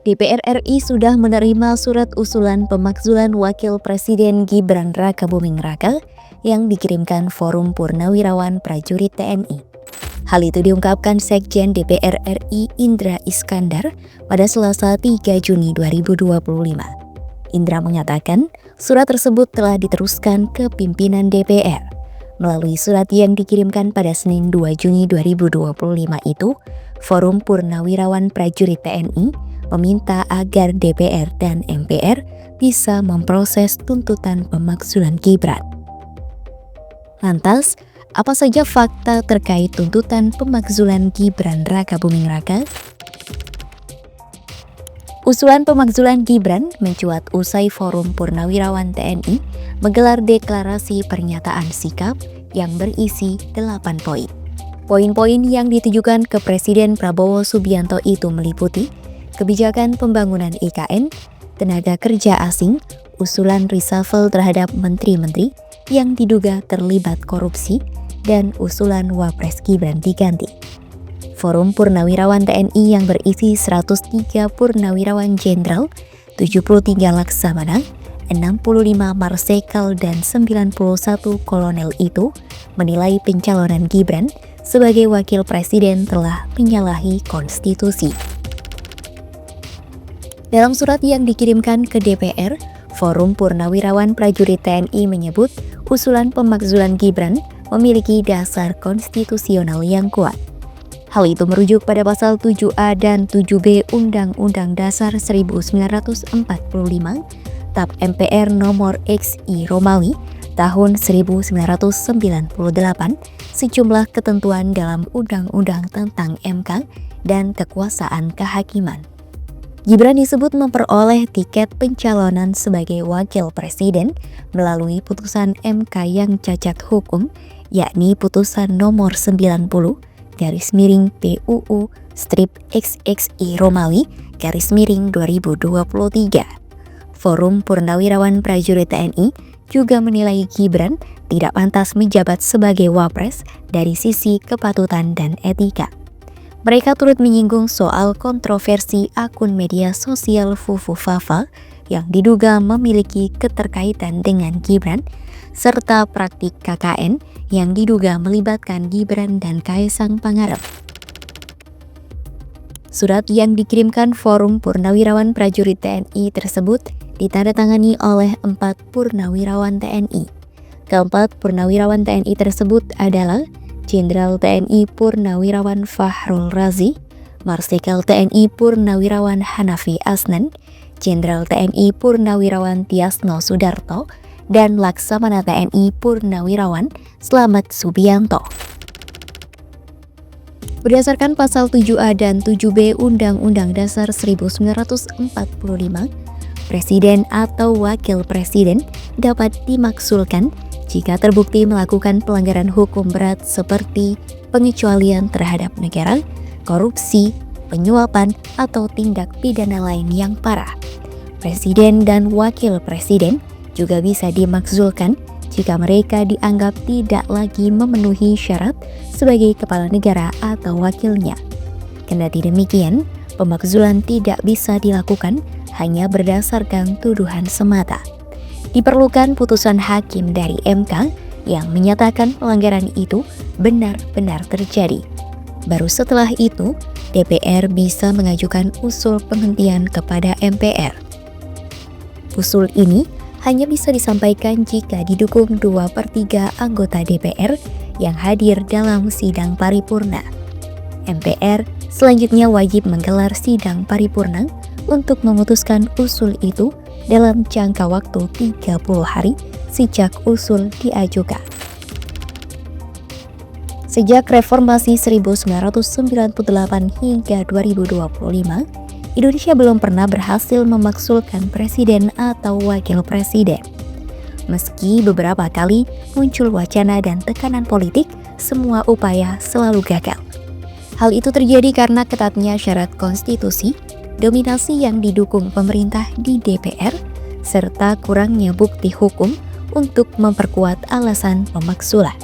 DPR RI sudah menerima surat usulan pemakzulan Wakil Presiden Gibran Rakabuming Raka yang dikirimkan Forum Purnawirawan Prajurit TNI. Hal itu diungkapkan Sekjen DPR RI Indra Iskandar pada Selasa 3 Juni 2025. Indra mengatakan surat tersebut telah diteruskan ke pimpinan DPR. Melalui surat yang dikirimkan pada Senin 2 Juni 2025 itu, Forum Purnawirawan Prajurit TNI meminta agar DPR dan MPR bisa memproses tuntutan pemakzulan Gibran. Lantas, apa saja fakta terkait tuntutan pemakzulan Gibran Rakabuming Raka? Usulan pemakzulan Gibran mencuat usai Forum Purnawirawan TNI menggelar deklarasi pernyataan sikap yang berisi 8 poin. Poin-poin yang ditujukan ke Presiden Prabowo Subianto itu meliputi kebijakan pembangunan IKN, tenaga kerja asing, usulan reshuffle terhadap menteri-menteri yang diduga terlibat korupsi, dan usulan Wapres Gibran diganti. Forum Purnawirawan TNI yang berisi 103 Purnawirawan Jenderal, 73 Laksamana, 65 Marsikal, dan 91 Kolonel itu menilai pencalonan Gibran sebagai Wakil Presiden telah menyalahi konstitusi. Dalam surat yang dikirimkan ke DPR, Forum Purnawirawan Prajurit TNI menyebut usulan pemakzulan Gibran memiliki dasar konstitusional yang kuat. Hal itu merujuk pada pasal 7A dan 7B Undang-Undang Dasar 1945, Tab MPR nomor XI Romawi tahun 1998, sejumlah ketentuan dalam Undang-Undang tentang MK dan kekuasaan kehakiman. Gibran disebut memperoleh tiket pencalonan sebagai Wakil Presiden melalui putusan MK yang cacat hukum, yakni putusan nomor 90/PUU/XXI Romawi /2023. Forum Purnawirawan Prajurit TNI juga menilai Gibran tidak pantas menjabat sebagai Wapres dari sisi kepatutan dan etika. Mereka turut menyinggung soal kontroversi akun media sosial Fufu Fafa yang diduga memiliki keterkaitan dengan Gibran, serta praktik KKN yang diduga melibatkan Gibran dan Kaisang Pangarep. Surat yang dikirimkan Forum Purnawirawan Prajurit TNI tersebut ditandatangani oleh 4 Purnawirawan TNI. Keempat Purnawirawan TNI tersebut adalah Jenderal TNI Purnawirawan Fahrul Razi, Marsikal TNI Purnawirawan Hanafi Asnan, Jenderal TNI Purnawirawan Tiasno Sudarto, dan Laksamana TNI Purnawirawan Slamet Subianto. Berdasarkan pasal 7A dan 7B Undang-Undang Dasar 1945, Presiden atau Wakil Presiden dapat dimaksulkan jika terbukti melakukan pelanggaran hukum berat seperti pengecualian terhadap negara, korupsi, penyuapan, atau tindak pidana lain yang parah. Presiden dan Wakil Presiden juga bisa dimakzulkan jika mereka dianggap tidak lagi memenuhi syarat sebagai kepala negara atau wakilnya. Kendati demikian, pemakzulan tidak bisa dilakukan hanya berdasarkan tuduhan semata. Diperlukan putusan hakim dari MK yang menyatakan pelanggaran itu benar-benar terjadi. Baru setelah itu, DPR bisa mengajukan usul penghentian kepada MPR. Usul ini hanya bisa disampaikan jika didukung 2/3 anggota DPR yang hadir dalam sidang paripurna. MPR selanjutnya wajib menggelar sidang paripurna untuk memutuskan usul itu dalam jangka waktu 30 hari sejak usul diajukan. Sejak reformasi 1998 hingga 2025, Indonesia belum pernah berhasil memaksulkan presiden atau wakil presiden. Meski beberapa kali muncul wacana dan tekanan politik, semua upaya selalu gagal. Hal itu terjadi karena ketatnya syarat konstitusi, dominasi yang didukung pemerintah di DPR, serta kurangnya bukti hukum untuk memperkuat alasan pemakzulan.